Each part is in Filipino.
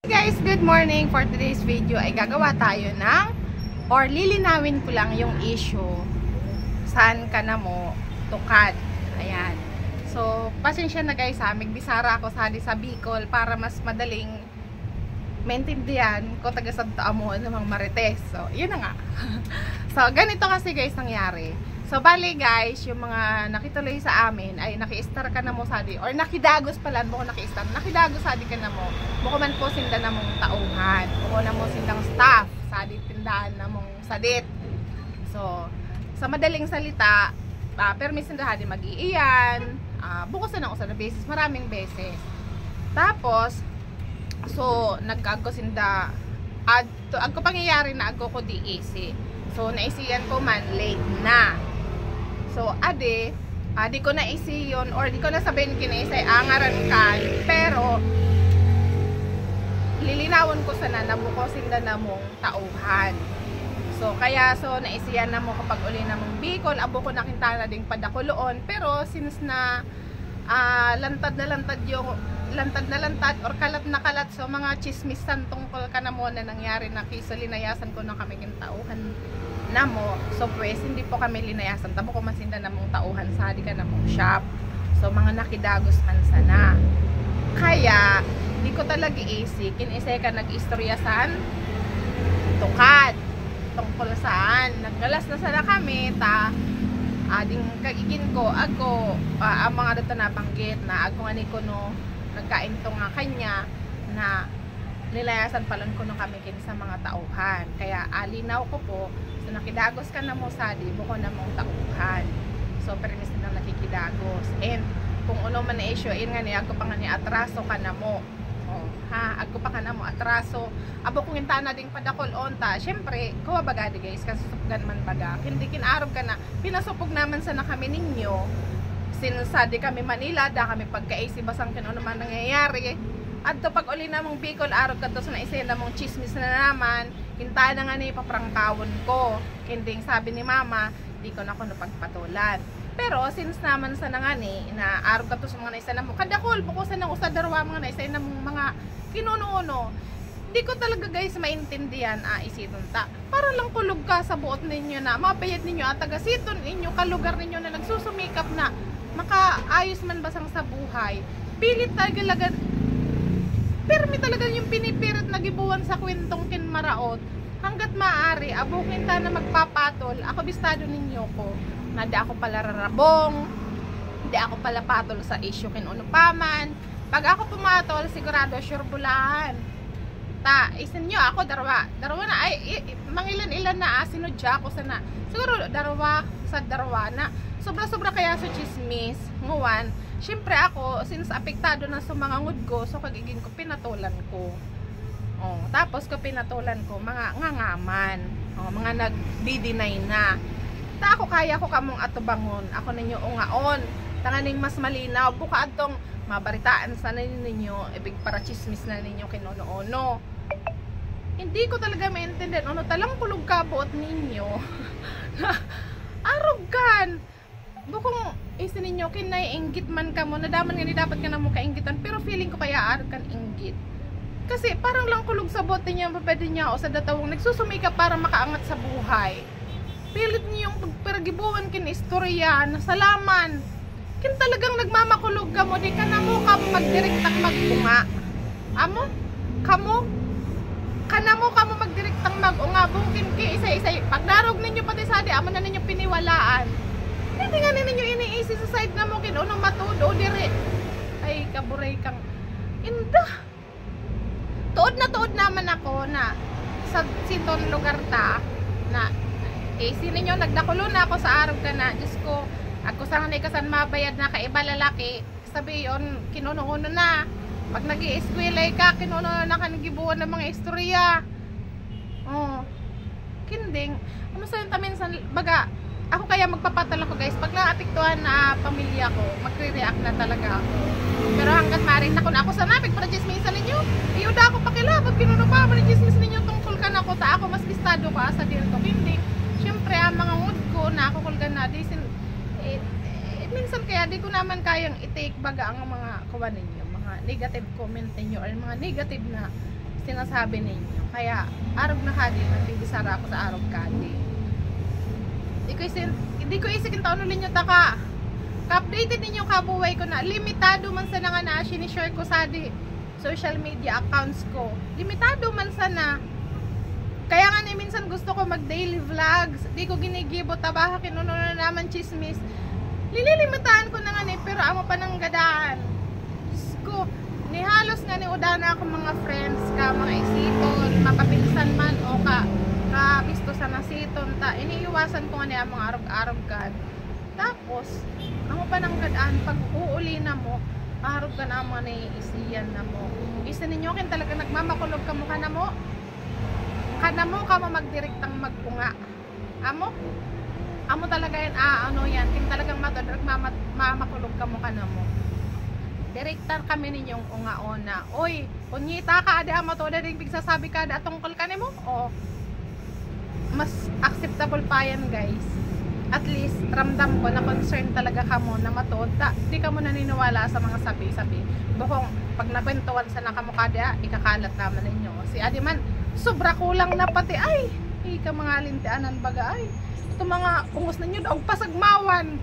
Guys, good morning. For today's video ay gagawa tayo ng or lilinawin ko lang yung issue saan ka na mo tukad. Ayan. So, pasensya na guys ha, Bisara ako sa Bicol para mas madaling maintindihan ko taga Santo Amon namang Marites. So, yun na nga. So, ganito kasi guys nangyari. So, bali guys, yung mga nakituloy sa amin ay naki-star ka na mo sadi or nakidagos pala mo ko naki-star. Nakidagos sadi ka na mo. Buko man po sinda na mong tauhan. Buko na mo sindang staff sadi tindahan na mong sadit. So, sa madaling salita, permis sinda hadi mag-iiyan. Buko sa nang usa na beses, maraming beses. Tapos, so, nag-agko sinda agko pangyayari na agko ko di easy. So, naisiyan ko man late na. So, adi ko na isi yun or di ko na sabihin kinaisay angaran kan, pero lilinawan ko sana na bukosin na namong tauhan. So, kaya naisiyan na mo kapag uli na mong Bicol, abo ko nakinta na ding padakuloon, pero since na lantad na lantad or kalat na kalat, so mga chismisan tungkol ka na mo na nangyari na kiso linayasan ko na kami tauhan na mo. So pues hindi po kami linayasan, tabo ko masinda na mong tauhan sa di ka na mong shop. So mga nakidagos man sana, kaya di ko talaga easy kinisay ka nag-istorya saan tukad tungkol saan naggalas na sana kami ta ading kagigin ko ako ang mga dito nabanggit na ako nga ni ko no nagkain to nga kanya na nilayasan palon ko no kami kin sa mga tauhan. Kaya alinaw ko po, so nakidagos ka na mo sadi buko na mong tauhan. So permis na nakikidagos. And kung uno man na issue in nga ni ako pa nga ni atraso ka na mo. Oh, ha, ako pa ka na mo atraso. Abo kung inta na ding padakol onta. Syempre, kuha baga di guys, kasupgan man baga. Hindi kinarog ka na. Pinasupog naman sana kami ninyo. Sinasadi kami Manila, da kami pagka-AC basang kung ano man nangyayari. At to pag uli namong Bicol, arog ka to sa naisenda mong chismis na naman, hinta na nga na ipaprangkawon ko. Hindi sabi ni mama, di ko na ko napagpatulan. Pero since naman sa nga ni, na arog ka to sa mga naisenda mo, kadakol, bukusan ng usadarwa mga naisenda mong mga kinuno-uno. Di ko talaga guys maintindihan, isiton ta. Para lang kulog ka sa buot ninyo na, mabayad ninyo at taga-siton ninyo, kalugar ninyo na nagsusumikap na, makaayos man basang sa buhay. Pilit talaga permi talaga yung pinipirit na gibuwan sa kwentong kinmaraot hanggat maaari abukin ta na magpapatol. Ako bistado ninyo ko na di ako pala rarabong, di ako pala patol sa issue kinuno paman. Pag ako pumatol sigurado sure bulahan ta isin nyo ako darwa na ay mangilan-ilan na sinudya ko sana siguro darwa na sobra kaya sa chismis nguwan. Siyempre ako, since apektado na sa mga ngud ko, so kagiging ko pinatulan ko. Oh, tapos ko pinatulan ko mga ngangaman. Oh, mga nagdi-deny na. Ta ako kaya ko kamong atubangon. Ako ninyo ungaon. Tanganing mas malinaw buka adtong mabaritaan sa ninyo, ibig para chismis na ninyo kinuno-ono. Hindi ko talaga maintindihan ano talang kulog kabot ninyo. Arogan. Bukong isa ninyo kinay inggit man ka mo, nadaman nga ni dapat ka na mo kainggitan, pero feeling ko kaya arog kan inggit. Kasi parang lang kulog sa bote niya, pwede niya o sa datawang nagsusumika para makaangat sa buhay. Pilit niyo yung pagperagibuan kin istorya na salaman. Kin talagang nagmamakulog ka mo, di ka na mo ka magdirektang magbunga. Amo? Kamo magdirektang magunga, bungkin ki isa-isa. Pagdarog ninyo pati sadi, amo na ninyo piniwalaan. Hindi nga ninyo iniisi sa side na mo kinuno matudo dire. Ay kaburay kang inda. Tuod naman ako na sa siton lugar ta na AC ninyo nagdakulo na ako sa araw ka na. Diyos ko, ako sa kanay kasan mabayad na kaiba lalaki. Sabi yon kinuno-uno na. Pag nag-i-eskwelay ka, kinuno na kanigibuan ng mga istorya. Oh. Kinding. Ano sa minsan baga ako kaya magpapatal ako guys pag naapektuhan na pamilya ko, magre-react na talaga ako. Pero hanggat maaaring ako sa nabig para chismisan ninyo, iyuda ako pakilabag kinuno pa man chismis ninyo tungkol ka na ko ta ako mas listado ka sa dito. Hindi syempre ang mga mood ko na ako kulgan na minsan kaya di ko naman kayang i-take baga ang mga kuha ninyo, mga negative comment ninyo or mga negative na sinasabi ninyo. Kaya arog na kadi nagbibisara ako sa arog kadi. Hindi ko isikin taon ulit nyo taka. Ka-updated ninyo kabuhay ko na limitado man sa nga na sinishare ko sa di social media accounts ko. Limitado man sana. Kaya nga ni minsan gusto ko mag daily vlogs. Di ko ginigibot tabaha kinuno na naman chismis. Lililimitahan ko na nga ni pero amo pa nang gadaan. Diyos ko, ni halos nga ni udana ako mga friends ka, mga isipon, mapapilisan man o kabisto sa nasiton ta. Iniiwasan ko nga ni ang mga arog-arog ka. Tapos, amo pa nang gadaan pag uuli na mo, arog ka na mga naiisiyan na mo. Isa ninyo kin talaga nagmamakulog ka mo ka na mo. Kanamo ka mo magdirektang magpunga. Amo talaga yan, ano yan, kin talagang mamakulog ka mo kanamo. Direktar kami ninyong unga-ona. Oy, kunyita ka, ada mo to, daring pigsasabi ka, da tungkol ka nimo? O, mas acceptable pa yan, guys. At least, ramdam ko na concern talaga ka mo na matod. Di ka mo naniniwala sa mga sabi-sabi. Bukong, pag nakwentuhan sa nakamukha dia, ikakalat naman ninyo. Si Adiman, sobra kulang na pati, ay, ika mga lintianan baga, ay, ito mga ungos ninyo, daog pasagmawan.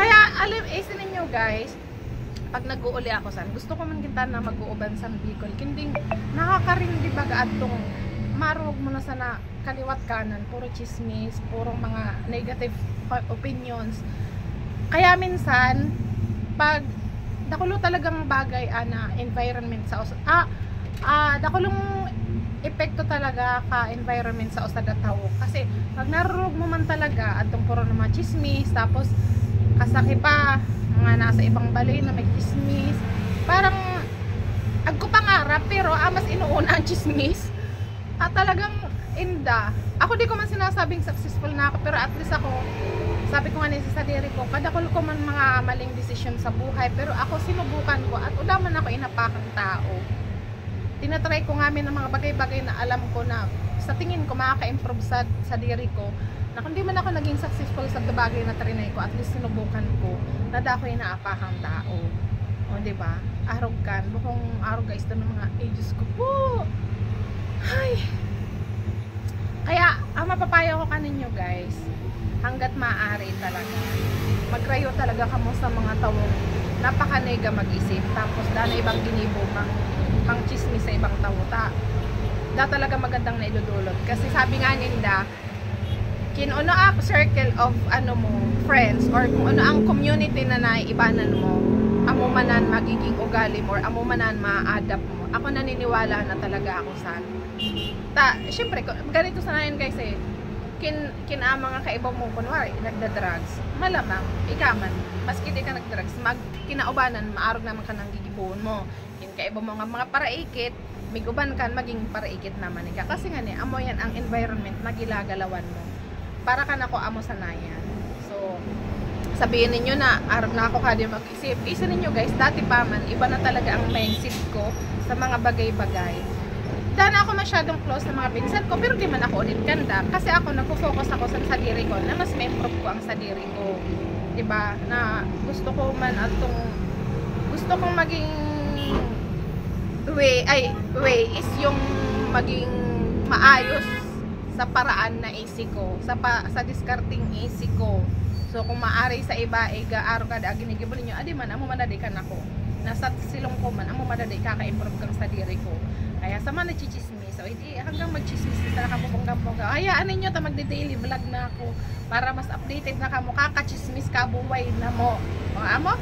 Kaya, alam, isin ninyo, guys, pag nag-uuli ako san, gusto ko man kita na mag-uuban sa Bicol. Kinding, nakakaring baga atong marog mo na sana kaliwat kanan, puro chismis, puro mga negative opinions. Kaya minsan, pag dakulo talagang bagay na environment sa dakulong epekto talaga ka environment sa usad at tao. Kasi pag narurog mo man talaga atong puro na mga chismis, tapos kasaki pa mga nasa ibang balay na may chismis, parang agko pangarap pero mas inuuna ang chismis. At talagang inda. Ako di ko man sinasabing successful na ako, pero at least ako, sabi ko nga sa sarili ko, kadakol ko man mga maling desisyon sa buhay, pero ako sinubukan ko at udaman ako inapakang tao. Tinatry ko nga ng mga bagay-bagay na alam ko na sa tingin ko makaka-improve sa diri ko, na kung di man ako naging successful sa bagay na trinay ko, at least sinubukan ko na dako inaapakang tao. O diba? Arrogant. Bukong arrogant guys, ito ng mga ages ko po. Ay. Kaya, ang mapapayo ko kaninyo guys, hanggat maaari talaga, magrayo talaga kamo sa mga tawong napakanega mag-isip, tapos dana ibang ginibo pang chismis sa ibang tawo da talaga magandang naidudulot. Kasi sabi nga ninda, kinuno ang circle of friends, or kung ano ang community na naiibanan mo, amo manan magiging ugali mo, or amo manan ma-adapt mo. Ako naniniwala na talaga ako sa syempre, ganito sa natin guys mga kaibang mo, kunwari, nagda-drugs, malamang, ikaman, maski di ka nag-drugs, kinaubanan, maarog naman ka ng gigibuhon mo. Kaibang mga paraikit, miguban kan, maging paraikit naman ka. Kasi nga amo yan ang environment na gilagalawan mo. Para ka na ko amo sanayan. So, sabihin ninyo na, arog na ako kadi mag-isip. Isa ninyo guys, dati pa man, iba na talaga ang mindset ko sa mga bagay-bagay. Dana ako masyadong close sa mga pinsan ko, pero di man ako ulit ganda. Kasi ako, nagpo-focus ako sa sadiri ko, na mas ma-improve ko ang sadiri ko. Diba? Na gusto ko man gusto kong maging way is yung maging maayos sa paraan na easy ko, sa discarding easy ko. So kung maari sa iba araw kada ginigibol niyo, adi man amo manaday kan ako. Nasa silong ko man amo manaday ka-improve kang sa diri ko. Kaya sa mga nagchichismis, so hindi hanggang magchismis kita ka mo bongga-bongga. Hayaan ninyo ta magde-daily vlog na ako para mas updated na kamo, kaka-chismis ka buhay na mo. O amo?